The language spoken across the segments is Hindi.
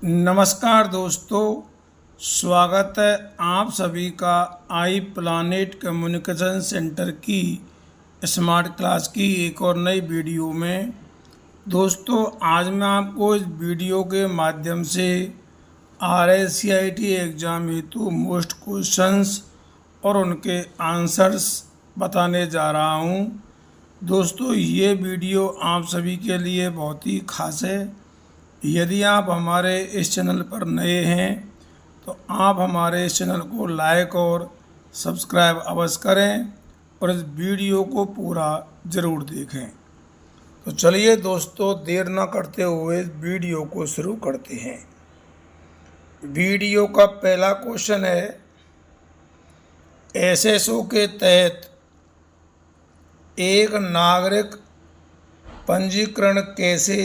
नमस्कार दोस्तों, स्वागत है आप सभी का आई प्लानेट कम्युनिकेशन सेंटर की स्मार्ट क्लास की एक और नई वीडियो में। दोस्तों, आज मैं आपको इस वीडियो के माध्यम से RSCIT एग्ज़ाम हेतु मोस्ट क्वेश्चंस और उनके आंसर्स बताने जा रहा हूं। दोस्तों, ये वीडियो आप सभी के लिए बहुत ही खास है। यदि आप हमारे इस चैनल पर नए हैं तो आप हमारे इस चैनल को लाइक और सब्सक्राइब अवश्य करें और इस वीडियो को पूरा ज़रूर देखें। तो चलिए दोस्तों, देर न करते हुए इस वीडियो को शुरू करते हैं। वीडियो का पहला क्वेश्चन है, SSO के तहत एक नागरिक पंजीकरण कैसे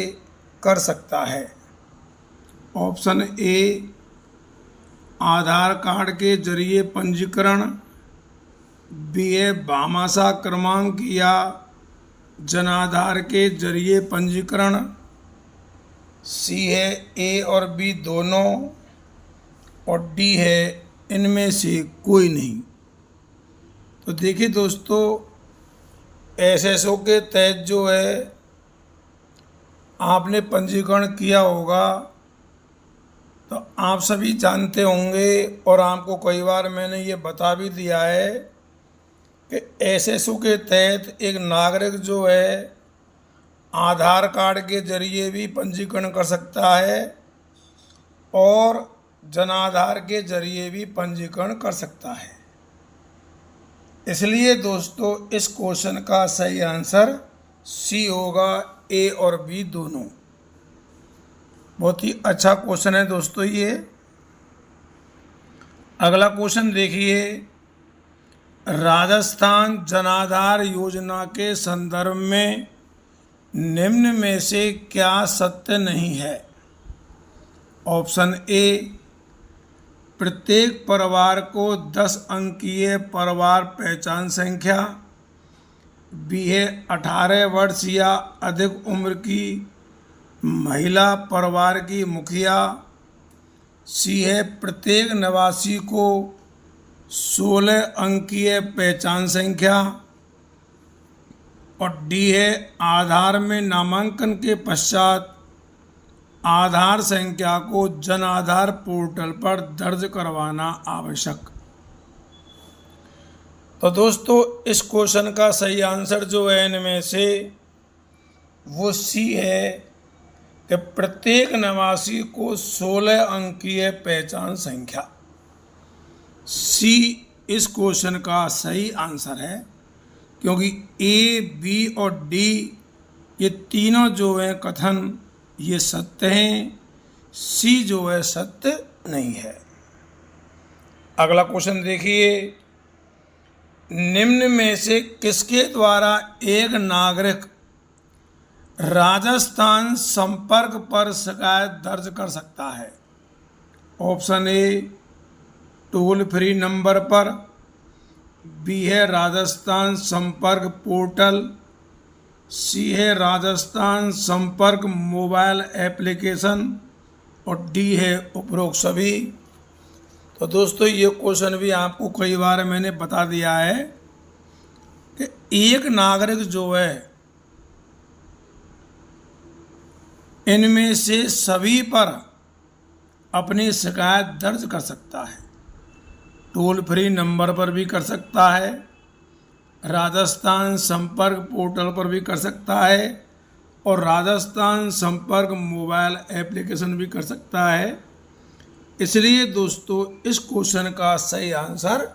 कर सकता है? ऑप्शन ए, आधार कार्ड के जरिए पंजीकरण, बी है भामाशाह क्रमांक या जनाधार के जरिए पंजीकरण, सी है ए और बी दोनों, और डी है इनमें से कोई नहीं। तो देखिए दोस्तों, SSO के तहत जो है आपने पंजीकरण किया होगा तो आप सभी जानते होंगे, और आपको कई बार मैंने ये बता भी दिया है कि SSO के तहत एक नागरिक जो है आधार कार्ड के जरिए भी पंजीकरण कर सकता है और जनाधार के जरिए भी पंजीकरण कर सकता है। इसलिए दोस्तों, इस क्वेश्चन का सही आंसर सी होगा, ए और बी दोनों। बहुत ही अच्छा क्वेश्चन है दोस्तों ये। अगला क्वेश्चन देखिए, राजस्थान जनाधार योजना के संदर्भ में निम्न में से क्या सत्य नहीं है? ऑप्शन ए, प्रत्येक परिवार को 10 अंकीय परिवार पहचान संख्या, बी है 18 वर्ष या अधिक उम्र की महिला परिवार की मुखिया, सी है प्रत्येक निवासी को 16 अंकीय पहचान संख्या, और डी है आधार में नामांकन के पश्चात आधार संख्या को जन आधार पोर्टल पर दर्ज करवाना आवश्यक। तो दोस्तों, इस क्वेश्चन का सही आंसर जो है इनमें से वो सी है कि प्रत्येक निवासी को 16 अंकीय पहचान संख्या। सी इस क्वेश्चन का सही आंसर है, क्योंकि ए, बी और डी ये तीनों जो हैं कथन ये सत्य हैं, सी जो है सत्य नहीं है। अगला क्वेश्चन देखिए, निम्न में से किसके द्वारा एक नागरिक राजस्थान संपर्क पर शिकायत दर्ज कर सकता है? ऑप्शन ए, टोल फ्री नंबर पर, बी है राजस्थान संपर्क पोर्टल, सी है राजस्थान संपर्क मोबाइल एप्लीकेशन, और डी है उपरोक्त सभी। तो दोस्तों, ये क्वेश्चन भी आपको कई बार मैंने बता दिया है कि एक नागरिक जो है इनमें से सभी पर अपनी शिकायत दर्ज कर सकता है। टोल फ्री नंबर पर भी कर सकता है, राजस्थान संपर्क पोर्टल पर भी कर सकता है, और राजस्थान संपर्क मोबाइल एप्लीकेशन भी कर सकता है। इसलिए दोस्तों, इस क्वेश्चन का सही आंसर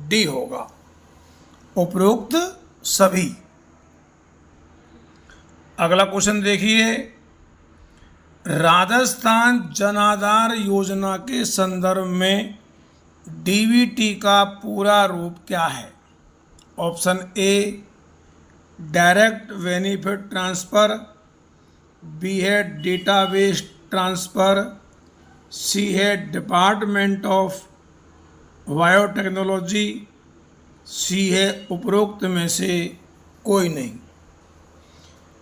डी होगा, उपरोक्त सभी। अगला क्वेश्चन देखिए, राजस्थान जनाधार योजना के संदर्भ में DBT का पूरा रूप क्या है? Option A, direct benefit transfer, B है डेटाबेस ट्रांसफ़र, सी है डिपार्टमेंट ऑफ बायोटेक्नोलॉजी, सी है उपरोक्त में से कोई नहीं।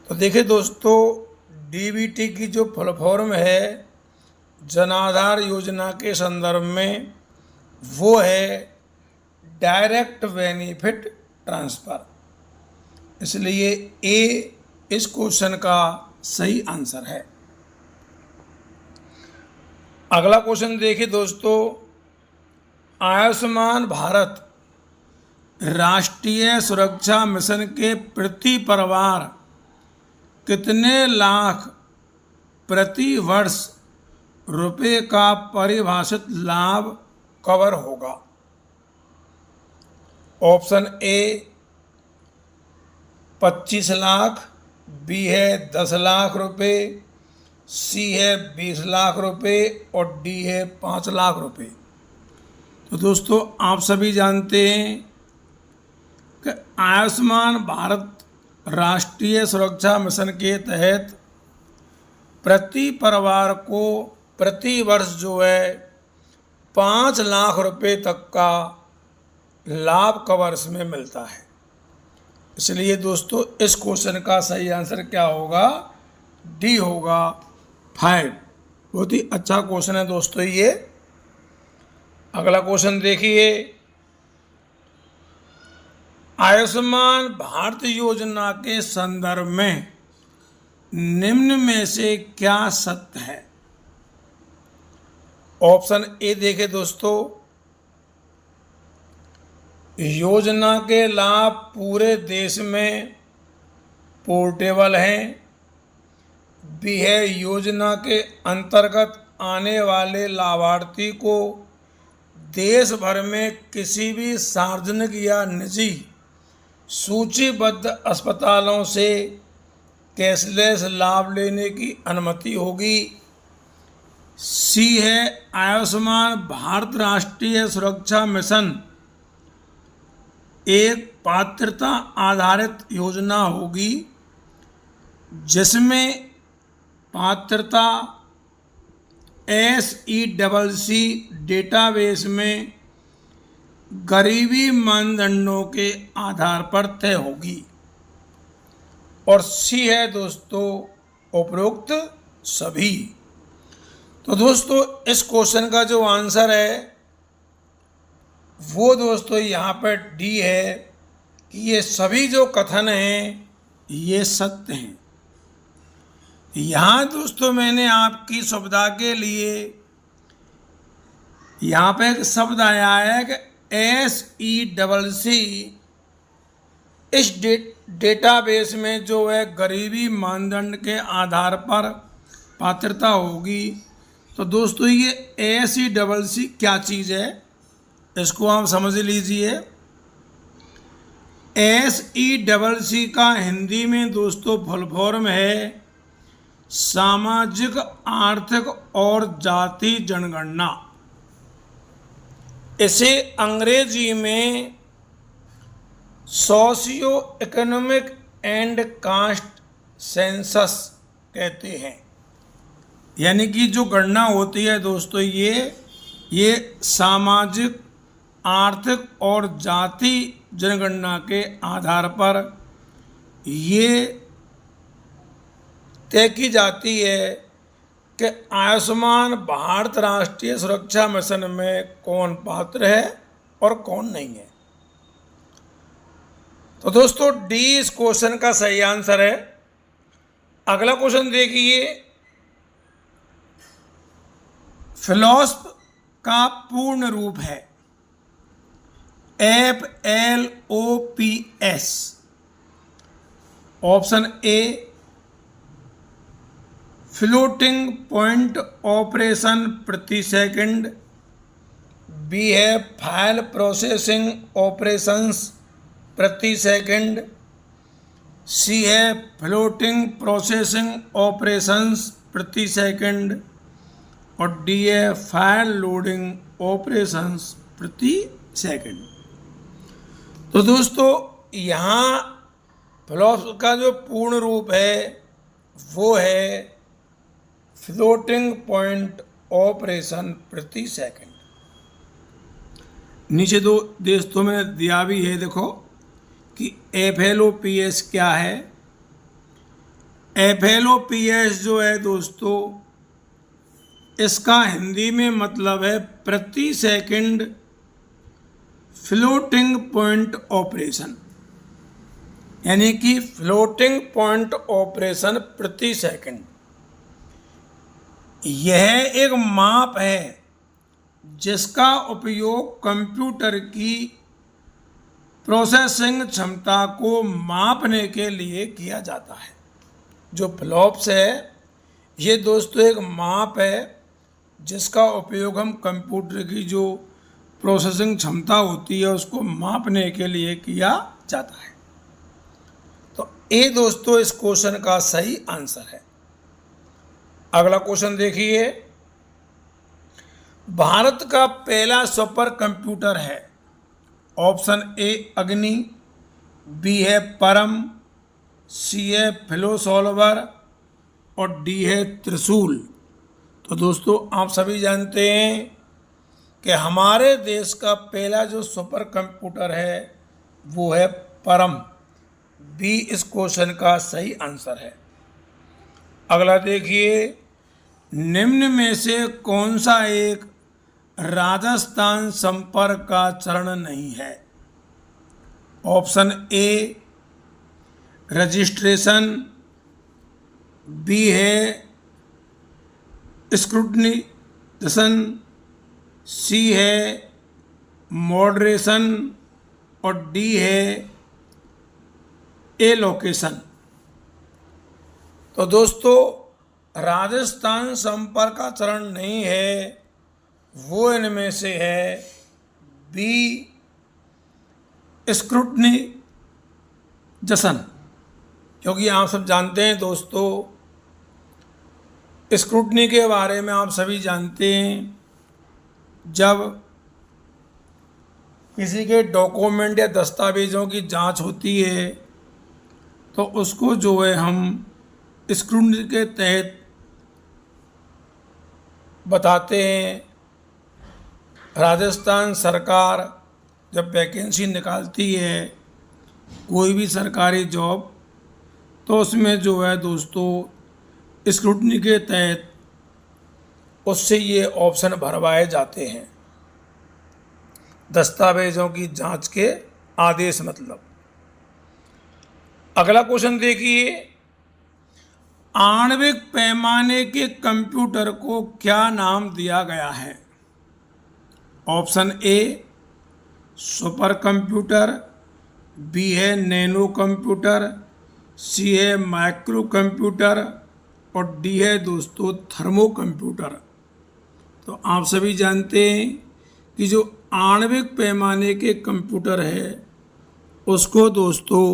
तो देखिए दोस्तों, DBT की जो फुल फॉर्म है जन आधार योजना के संदर्भ में, वो है डायरेक्ट बेनिफिट ट्रांसफर। इसलिए ए इस क्वेश्चन का सही आंसर है। अगला क्वेश्चन देखिए दोस्तों, आयुष्मान भारत राष्ट्रीय सुरक्षा मिशन के प्रति परिवार कितने लाख प्रति वर्ष रुपए का परिभाषित लाभ कवर होगा? ऑप्शन ए 25 लाख, बी है 10 लाख रुपए, सी है 20 लाख रुपए और डी है 5 लाख रुपए। तो दोस्तों आप सभी जानते हैं कि आयुष्मान भारत राष्ट्रीय सुरक्षा मिशन के तहत प्रति परिवार को प्रति वर्ष जो है 5 लाख रुपए तक का लाभ कवर इसमें मिलता है। इसलिए दोस्तों इस क्वेश्चन का सही आंसर क्या होगा? डी होगा 5। बहुत ही अच्छा क्वेश्चन है दोस्तों ये। अगला क्वेश्चन देखिए, आयुष्मान भारत योजना के संदर्भ में निम्न में से क्या सत्य है? ऑप्शन ए देखें दोस्तों, योजना के लाभ पूरे देश में पोर्टेबल हैं। बी है योजना के अंतर्गत आने वाले लाभार्थी को देश भर में किसी भी सार्वजनिक या निजी सूचीबद्ध अस्पतालों से कैशलेस लाभ लेने की अनुमति होगी। सी है आयुष्मान भारत राष्ट्रीय सुरक्षा मिशन एक पात्रता आधारित योजना होगी जिसमें पात्रता SECC डेटाबेस में गरीबी मानदंडों के आधार पर तय होगी। और सी है दोस्तों उपरोक्त सभी। तो दोस्तों इस क्वेश्चन का जो आंसर है वो दोस्तों यहाँ पर डी है कि ये सभी जो कथन हैं ये सत्य हैं। यहाँ दोस्तों मैंने आपकी सुविधा के लिए यहाँ पे एक शब्द आया है कि SECC इस डेटाबेस में जो है गरीबी मानदंड के आधार पर पात्रता होगी। तो दोस्तों ये SECC क्या चीज़ है इसको आप समझ लीजिए। SECC का हिंदी में दोस्तों फुल फॉर्म है सामाजिक आर्थिक और जाति जनगणना। इसे अंग्रेजी में socio economic and caste census कहते हैं। यानी कि जो गणना होती है दोस्तों ये सामाजिक आर्थिक और जाति जनगणना के आधार पर ये तय की जाती है कि आयुष्मान भारत राष्ट्रीय सुरक्षा मिशन में कौन पात्र है और कौन नहीं है। तो दोस्तों डी इस क्वेश्चन का सही आंसर है। अगला क्वेश्चन देखिए, फिलॉसफ का पूर्ण रूप है FLOPS। Option a floating point operation प्रति सेकंड, बी है फाइल प्रोसेसिंग ऑपरेशंस प्रति सेकंड, सी है फ्लोटिंग प्रोसेसिंग ऑपरेशंस प्रति सेकंड और डी है फाइल लोडिंग ऑपरेशंस प्रति सेकंड। तो दोस्तों यहाँ फ्लॉप्स का जो पूर्ण रूप है वो है फ्लोटिंग पॉइंट ऑपरेशन प्रति सेकंड। नीचे दोस्तों मैंने दिया भी है देखो कि FLOPS क्या है। FLOPS जो है दोस्तों इसका हिंदी में मतलब है प्रति सेकंड फ्लोटिंग पॉइंट ऑपरेशन, यानी कि फ्लोटिंग पॉइंट ऑपरेशन प्रति सेकंड। यह एक माप है जिसका उपयोग कंप्यूटर की प्रोसेसिंग क्षमता को मापने के लिए किया जाता है। जो फ्लॉप्स है ये दोस्तों एक माप है जिसका उपयोग हम कंप्यूटर की जो प्रोसेसिंग क्षमता होती है उसको मापने के लिए किया जाता है। तो ये दोस्तों इस क्वेश्चन का सही आंसर है। अगला क्वेश्चन देखिए, भारत का पहला सुपर कंप्यूटर है। ऑप्शन ए अग्नि, बी है परम, सी है फिलोसॉल्वर और डी है त्रिशूल। तो दोस्तों आप सभी जानते हैं कि हमारे देश का पहला जो सुपर कंप्यूटर है वो है परम। बी इस क्वेश्चन का सही आंसर है। अगला देखिए, निम्न में से कौन सा एक राजस्थान संपर्क का चरण नहीं है। ऑप्शन ए रजिस्ट्रेशन, बी है स्क्रूटनाइजेशन, सी है मॉडरेशन और डी है एलोकेशन। तो दोस्तों राजस्थान संपर्क का चरण नहीं है, वो इनमें से है बी स्क्रूटनाइजेशन। क्योंकि आप सब जानते हैं दोस्तों, स्क्रूटनी के बारे में आप सभी जानते हैं, जब किसी के डॉक्यूमेंट या दस्तावेज़ों की जांच होती है तो उसको जो है हम स्क्रूटनी के तहत बताते हैं। राजस्थान सरकार जब वैकेंसी निकालती है कोई भी सरकारी जॉब, तो उसमें जो है दोस्तों स्क्रूटनी के तहत उससे ये ऑप्शन भरवाए जाते हैं, दस्तावेज़ों की जांच के आदेश मतलब। अगला क्वेश्चन देखिए, आणविक पैमाने के कंप्यूटर को क्या नाम दिया गया है। Option A super computer, B है नैनो कंप्यूटर, सी है माइक्रो कंप्यूटर और डी है दोस्तों थर्मो कंप्यूटर। तो आप सभी जानते हैं कि जो आणविक पैमाने के कंप्यूटर है उसको दोस्तों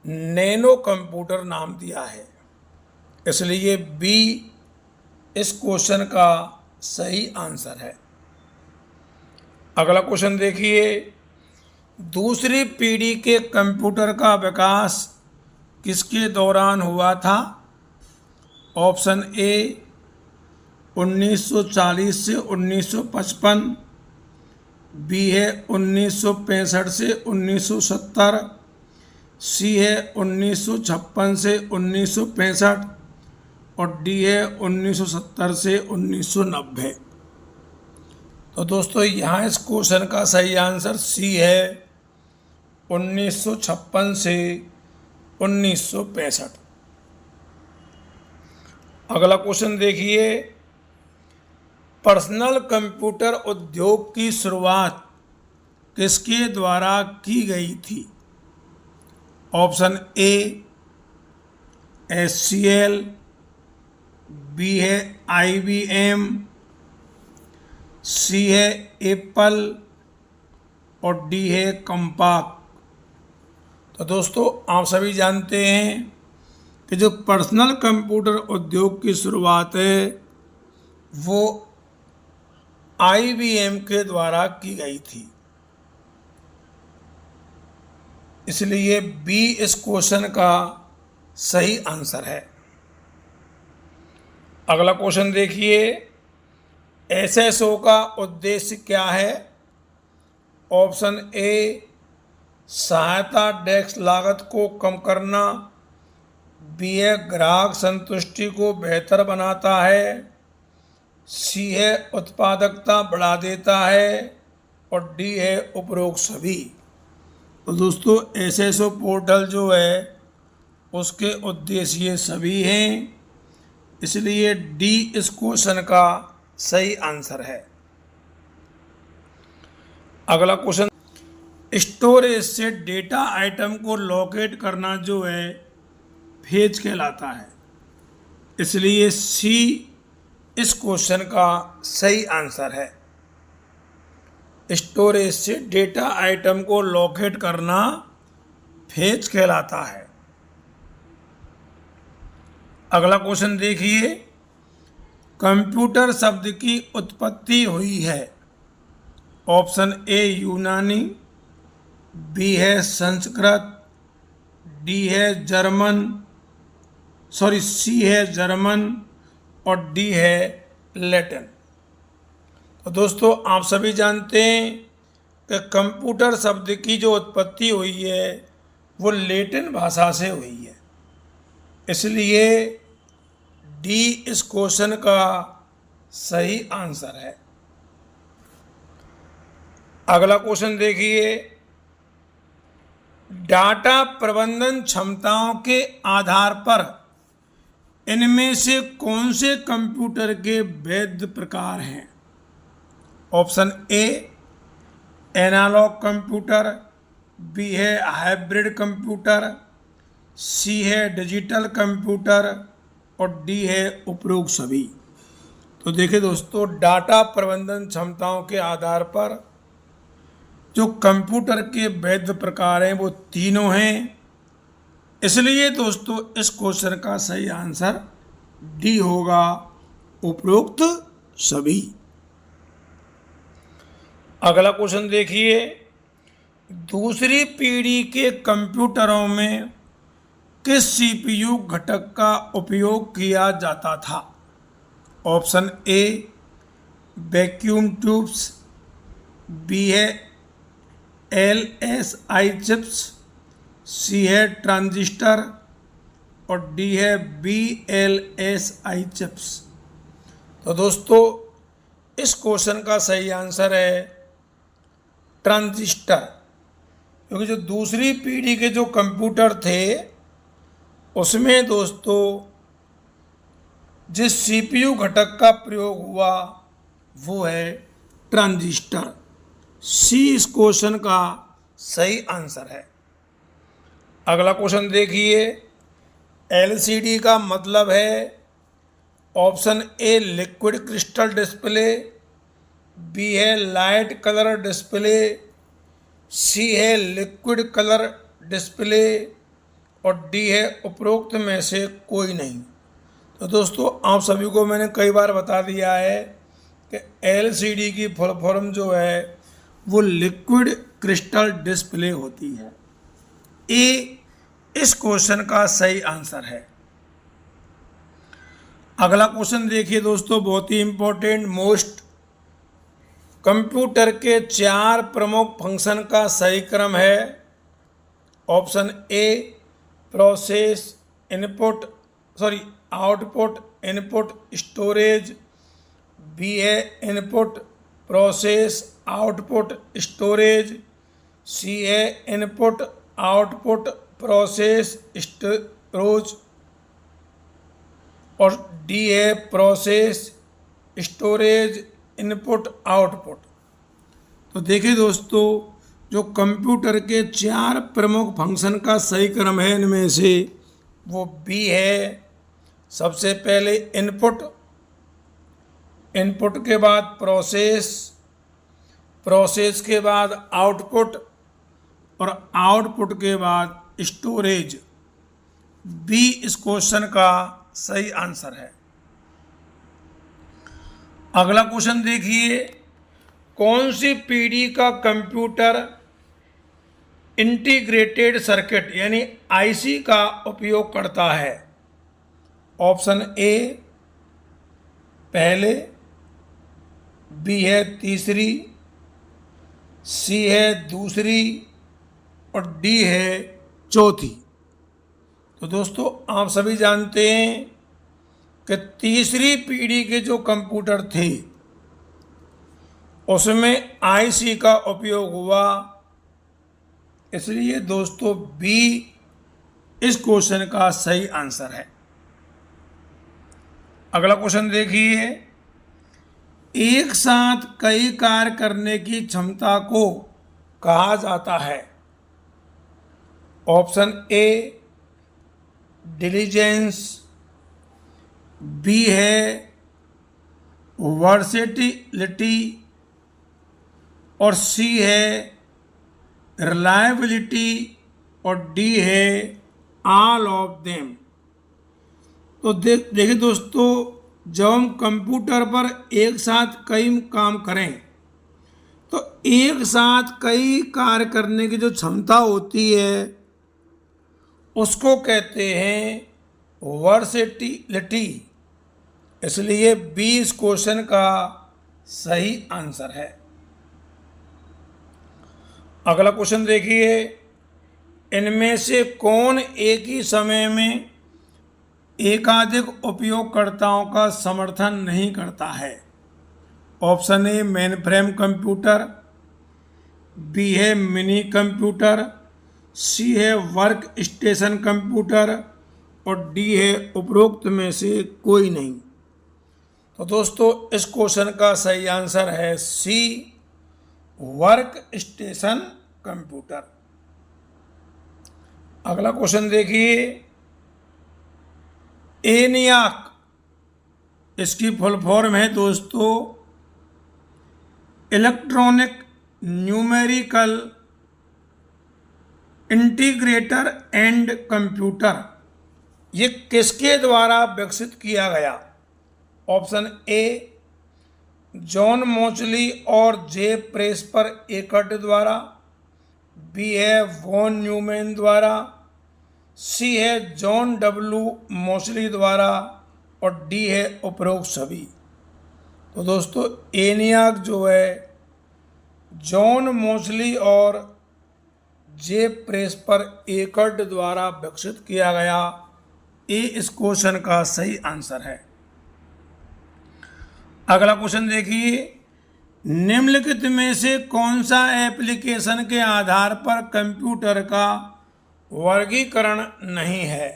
नैनो कंप्यूटर नाम दिया है, इसलिए बी इस क्वेश्चन का सही आंसर है। अगला क्वेश्चन देखिए, दूसरी पीढ़ी के कंप्यूटर का विकास किसके दौरान हुआ था। ऑप्शन ए 1940 से 1955, बी है 1965 से 1970, सी है 1956 से 1965 और डी है 1970 से 1990। तो दोस्तों यहाँ इस क्वेश्चन का सही आंसर सी है 1956 से 1965। अगला क्वेश्चन देखिए, पर्सनल कंप्यूटर उद्योग की शुरुआत किसके द्वारा की गई थी। ऑप्शन ए HCL, बी है IBM, सी है एप्पल और डी है कंपाक। तो दोस्तों आप सभी जानते हैं कि जो पर्सनल कंप्यूटर उद्योग की शुरुआत है वो IBM के द्वारा की गई थी, इसलिए बी इस क्वेश्चन का सही आंसर है। अगला क्वेश्चन देखिए, SSO का उद्देश्य क्या है। ऑप्शन ए सहायता डेस्क लागत को कम करना, बी है ग्राहक संतुष्टि को बेहतर बनाता है, सी है उत्पादकता बढ़ा देता है और डी है उपरोक्त सभी। तो दोस्तों एसएसओ पोर्टल जो है उसके उद्देश्य ये सभी हैं, इसलिए डी इस क्वेश्चन का सही आंसर है। अगला क्वेश्चन, स्टोरेज से डेटा आइटम को लोकेट करना जो है फेज कहलाता है, इसलिए सी इस क्वेश्चन का सही आंसर है। स्टोरेज से डेटा आइटम को लोकेट करना फेज कहलाता है। अगला क्वेश्चन देखिए, कंप्यूटर शब्द की उत्पत्ति हुई है। ऑप्शन ए यूनानी, बी है संस्कृत, डी है जर्मन, सी है जर्मन और डी है लैटिन। तो दोस्तों आप सभी जानते हैं कि कंप्यूटर शब्द की जो उत्पत्ति हुई है वो लैटिन भाषा से हुई है, इसलिए डी इस क्वेश्चन का सही आंसर है। अगला क्वेश्चन देखिए, डाटा प्रबंधन क्षमताओं के आधार पर इनमें से कौन से कंप्यूटर के वैध प्रकार हैं? Option A analogue computer, B है हाइब्रिड कंप्यूटर, सी है डिजिटल कंप्यूटर और डी है उपरोक्त सभी। तो देखिए दोस्तों, डाटा प्रबंधन क्षमताओं के आधार पर जो कंप्यूटर के वैध प्रकार हैं वो तीनों हैं, इसलिए दोस्तों इस क्वेश्चन का सही आंसर डी होगा, उपरोक्त सभी। अगला क्वेश्चन देखिए, दूसरी पीढ़ी के कंप्यूटरों में किस सीपीयू घटक का उपयोग किया जाता था? Option A vacuum tubes, B है LSI चिप्स, सी है ट्रांजिस्टर और डी है VLSI चिप्स। तो दोस्तों इस क्वेश्चन का सही आंसर है ट्रांजिस्टर, क्योंकि जो दूसरी पीढ़ी के जो कंप्यूटर थे उसमें दोस्तों जिस सीपीयू घटक का प्रयोग हुआ वो है ट्रांजिस्टर। सी इस क्वेश्चन का सही आंसर है। अगला क्वेश्चन देखिए, LCD का मतलब है option A liquid crystal display, B है लाइट कलर डिस्प्ले, सी है लिक्विड कलर डिस्प्ले और डी है उपरोक्त में से कोई नहीं। तो दोस्तों आप सभी को मैंने कई बार बता दिया है कि LCD की फुल फॉर्म जो है वो लिक्विड क्रिस्टल डिस्प्ले होती है। ए इस क्वेश्चन का सही आंसर है। अगला क्वेश्चन देखिए दोस्तों, बहुत ही इंपॉर्टेंट मोस्ट, कंप्यूटर के 4 प्रमुख फंक्शन का सही क्रम है। Option A process output input storage, B है input process output storage, C है इनपुट आउटपुट प्रोसेस स्टोरेज और डी है प्रोसेस स्टोरेज इनपुट आउटपुट। तो देखिए दोस्तों, जो कंप्यूटर के 4 प्रमुख फंक्शन का सही क्रम है इनमें से वो बी है। सबसे पहले इनपुट, इनपुट के बाद प्रोसेस, प्रोसेस के बाद आउटपुट और आउटपुट के बाद स्टोरेज। बी इस क्वेश्चन का सही आंसर है। अगला क्वेश्चन देखिए, कौन सी पीढ़ी का कंप्यूटर इंटीग्रेटेड सर्किट यानी आईसी का उपयोग करता है? ऑप्शन ए पहले, बी है तीसरी, सी है दूसरी और डी है चौथी। तो दोस्तों आप सभी जानते हैं कि तीसरी पीढ़ी के जो कंप्यूटर थे उसमें आईसी का उपयोग हुआ। इसलिए दोस्तों बी इस क्वेश्चन का सही आंसर है। अगला क्वेश्चन देखिए, एक साथ कई कार्य करने की क्षमता को कहा जाता है। ऑप्शन ए डिलीजेंस, बी है वर्सेटिलिटी और सी है रिलायबिलिटी और डी है ऑल ऑफ देम। तो देखिए दोस्तों, जब हम कंप्यूटर पर एक साथ कई काम करें तो एक साथ कई कार्य करने की जो क्षमता होती है उसको कहते हैं वर्सेटिलिटी। इसलिए बी इस क्वेश्चन का सही आंसर है। अगला क्वेश्चन देखिए, इनमें से कौन एक ही समय में एकाधिक उपयोगकर्ताओं का समर्थन नहीं करता है। Option A main frame computer, B है मिनी कंप्यूटर, सी है वर्क स्टेशन कंप्यूटर और डी है उपरोक्त में से कोई नहीं। तो दोस्तों इस क्वेश्चन का सही आंसर है सी वर्क स्टेशन कंप्यूटर। अगला क्वेश्चन देखिए, एनियाक, इसकी फुल फॉर्म है दोस्तों electronic numerical integrator and computer. ये किसके द्वारा विकसित किया गया। ऑप्शन ए जॉन मोचली और जे प्रेस्पर एकर्ट द्वारा, बी है वॉन न्यूमैन द्वारा, सी है जॉन डब्ल्यू मोचली द्वारा और डी है उपरोक्त सभी। तो दोस्तों एनियाक जो है जॉन मोचली और जे प्रेस्पर एकर्ट द्वारा विकसित किया गया। ए इस क्वेश्चन का सही आंसर है। अगला क्वेश्चन देखिए, निम्नलिखित में से कौन सा एप्लीकेशन के आधार पर कंप्यूटर का वर्गीकरण नहीं है।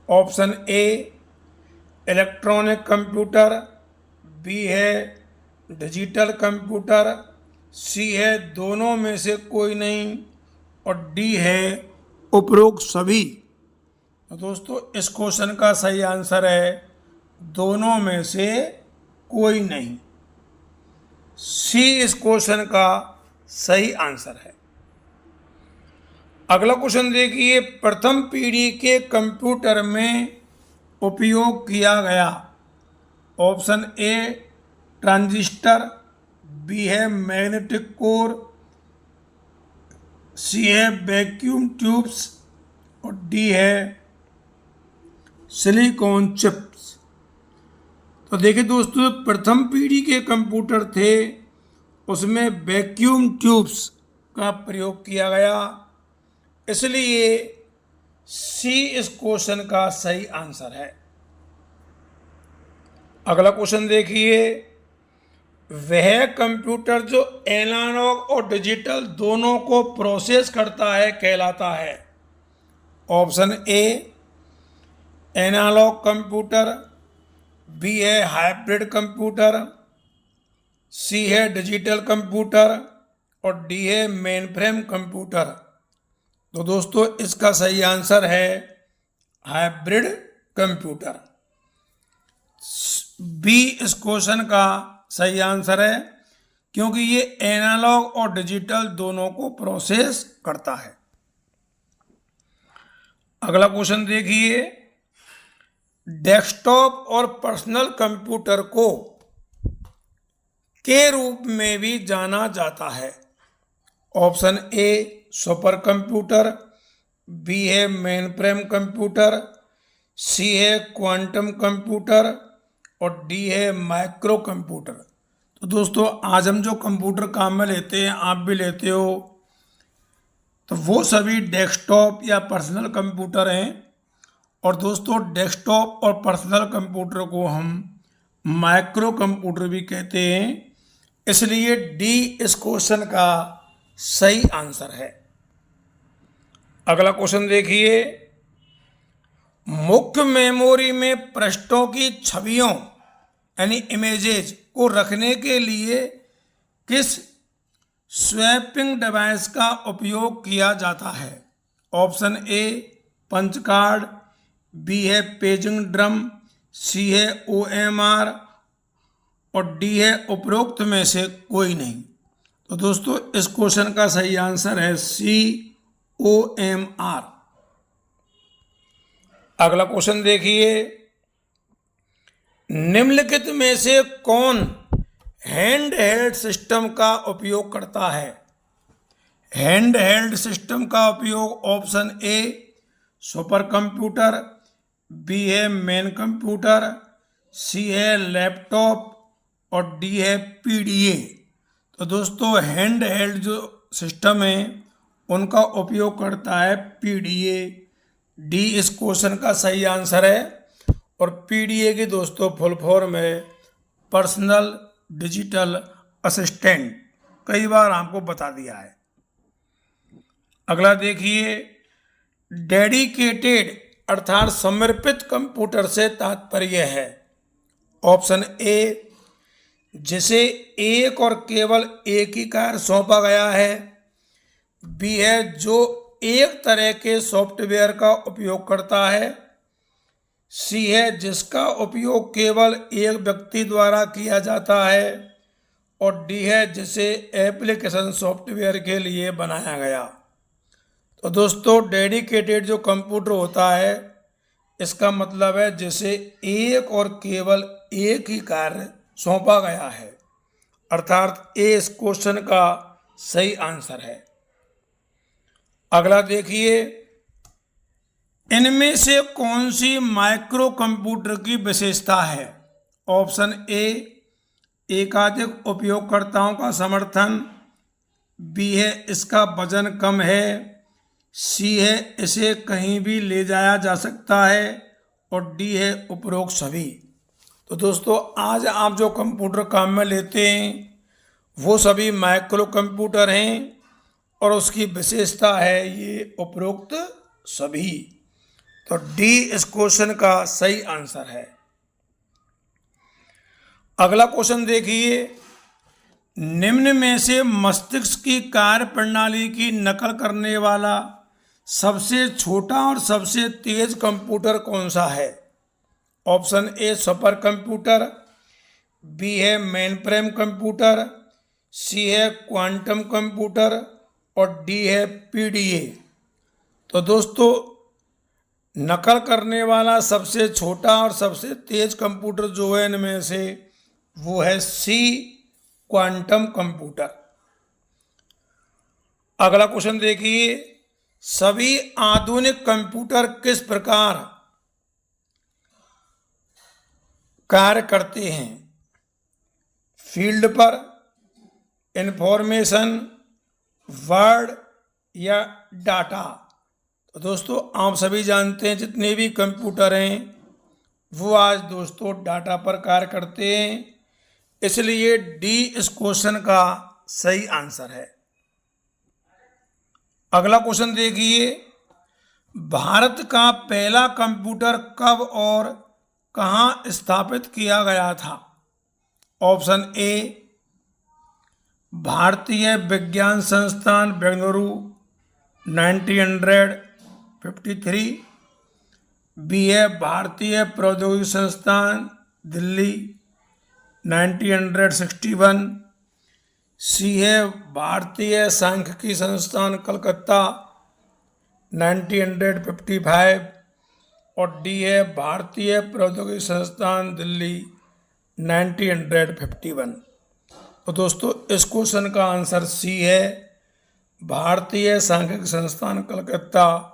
Option A electronic computer, B है डिजिटल कंप्यूटर, सी है दोनों में से कोई नहीं और डी है उपरोक्त सभी। तो दोस्तों इस क्वेश्चन का सही आंसर है दोनों में से कोई नहीं। सी इस क्वेश्चन का सही आंसर है। अगला क्वेश्चन देखिए, प्रथम पीढ़ी के कंप्यूटर में उपयोग किया गया। ऑप्शन ए ट्रांजिस्टर, बी है मैग्नेटिक कोर, सी है वैक्यूम ट्यूब्स और डी है सिलिकॉन चिप्स। तो देखिए दोस्तों, प्रथम पीढ़ी के कंप्यूटर थे उसमें वैक्यूम ट्यूब्स का प्रयोग किया गया। इसलिए सी इस क्वेश्चन का सही आंसर है। अगला क्वेश्चन देखिए, वह कंप्यूटर जो एनालॉग और डिजिटल दोनों को प्रोसेस करता है कहलाता है। Option A analogue computer, B है हाइब्रिड कंप्यूटर, सी है डिजिटल कंप्यूटर और डी है मेनफ्रेम कंप्यूटर। तो दोस्तों इसका सही आंसर है हाइब्रिड कंप्यूटर। बी इस क्वेश्चन का सही आंसर है क्योंकि ये एनालॉग और डिजिटल दोनों को प्रोसेस करता है। अगला क्वेश्चन देखिए, डेस्कटॉप और पर्सनल कंप्यूटर को के रूप में भी जाना जाता है। Option A super computer, B है मेनफ्रेम कंप्यूटर, सी है क्वांटम कंप्यूटर और डी है माइक्रो कंप्यूटर। तो दोस्तों आज हम जो कंप्यूटर काम में लेते हैं, आप भी लेते हो, तो वो सभी डेस्कटॉप या पर्सनल कंप्यूटर हैं और दोस्तों डेस्कटॉप और पर्सनल कंप्यूटर को हम माइक्रो कंप्यूटर भी कहते हैं, इसलिए डी इस क्वेश्चन का सही आंसर है। अगला क्वेश्चन देखिए, मुख्य मेमोरी में पृष्ठों की छवियों यानी इमेजेज को रखने के लिए किस स्वैपिंग डिवाइस का उपयोग किया जाता है? Option A punch card, B है पेजिंग ड्रम, सी है OMR और डी है उपरोक्त में से कोई नहीं। तो दोस्तों इस क्वेश्चन का सही आंसर है सी OMR। अगला क्वेश्चन देखिए, निम्नलिखित में से कौन हैंड हेल्ड सिस्टम का उपयोग करता है? हैंड हेल्ड सिस्टम का उपयोग option A super computer, B है मेन कंप्यूटर, सी है लैपटॉप और डी है PDA। तो दोस्तों हैंड हेल्ड जो सिस्टम है उनका उपयोग करता है PDA। डी इस क्वेश्चन का सही आंसर है। और PDA की दोस्तों फुल फॉर्म है पर्सनल डिजिटल असिस्टेंट, कई बार आपको बता दिया है। अगला देखिए, डेडिकेटेड अर्थात समर्पित कंप्यूटर से तात्पर्य है? ऑप्शन ए जिसे एक और केवल एक ही कार्य सौंपा गया है, बी है जो एक तरह के सॉफ्टवेयर का उपयोग करता है, सी है जिसका उपयोग केवल एक व्यक्ति द्वारा किया जाता है और डी है जिसे एप्लीकेशन सॉफ्टवेयर के लिए बनाया गया। तो दोस्तों डेडिकेटेड जो कंप्यूटर होता है इसका मतलब है जिसे एक और केवल एक ही कार्य सौंपा गया है, अर्थात ए इस क्वेश्चन का सही आंसर है। अगला देखिए, इनमें से कौन सी माइक्रो कंप्यूटर की विशेषता है? ऑप्शन ए एकाधिक उपयोगकर्ताओं का समर्थन, बी है इसका वजन कम है, सी है इसे कहीं भी ले जाया जा सकता है और डी है उपरोक्त सभी। तो दोस्तों आज आप जो कंप्यूटर काम में लेते हैं वो सभी माइक्रो कंप्यूटर हैं और उसकी विशेषता है ये उपरोक्त सभी। तो डी इस क्वेश्चन का सही आंसर है। अगला क्वेश्चन देखिए, निम्न में से मस्तिष्क की कार्य प्रणाली की नकल करने वाला सबसे छोटा और सबसे तेज कंप्यूटर कौन सा है? Option A super computer, B है मेन फ्रेम कंप्यूटर, सी है क्वांटम कंप्यूटर और डी है PDA। तो दोस्तों नकल करने वाला सबसे छोटा और सबसे तेज कंप्यूटर जो है इनमें से वो है सी क्वांटम कंप्यूटर। अगला क्वेश्चन देखिए, सभी आधुनिक कंप्यूटर किस प्रकार कार्य करते हैं? फील्ड पर, इंफॉर्मेशन, वर्ड या डाटा? तो दोस्तों आप सभी जानते हैं जितने भी कंप्यूटर हैं वो आज दोस्तों डाटा पर कार्य करते हैं, इसलिए डी इस क्वेश्चन का सही आंसर है। अगला क्वेश्चन देखिए, भारत का पहला कंप्यूटर कब और कहाँ स्थापित किया गया था? ऑप्शन ए भारतीय विज्ञान संस्थान बेंगलुरु 1953, बी है भारतीय प्रौद्योगिकी संस्थान दिल्ली 1961, सी है भारतीय सांख्यिकी संस्थान कलकत्ता 1955 और डी है भारतीय प्रौद्योगिकी संस्थान दिल्ली 1951। तो दोस्तों इस क्वेश्चन का आंसर सी है भारतीय सांख्यिकी संस्थान कलकत्ता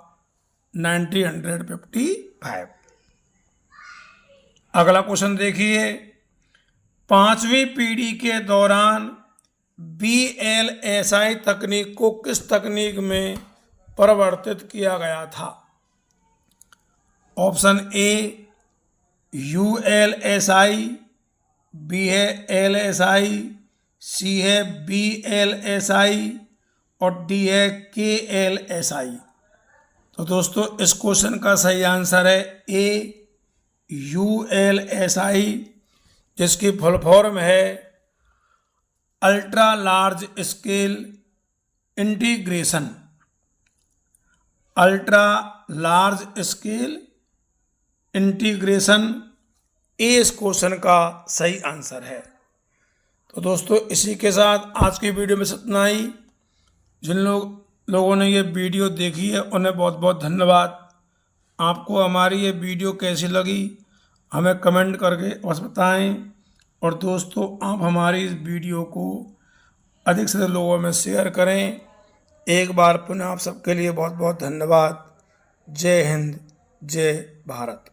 1955। अगला क्वेश्चन देखिए, 5वीं पीढ़ी के दौरान VLSI तकनीक को किस तकनीक में परिवर्तित किया गया था? ऑप्शन ए ULSI, बी है LSI, सी है BLSI और डी है KLSI। तो दोस्तों इस क्वेश्चन का सही आंसर है ए ULSI, जिसकी फुल फॉर्म है ultra large scale integration. Ultra large scale integration a इस क्वेश्चन का सही आंसर है। तो दोस्तों इसी के साथ आज की वीडियो में इतना ही। जिन लोगों ने ये वीडियो देखी है उन्हें बहुत बहुत धन्यवाद। आपको हमारी ये वीडियो कैसी लगी हमें कमेंट करके बस बताएं। और दोस्तों आप हमारी इस वीडियो को अधिक से अधिक लोगों में शेयर करें। एक बार पुनः आप सबके लिए बहुत बहुत धन्यवाद। जय हिंद, जय भारत।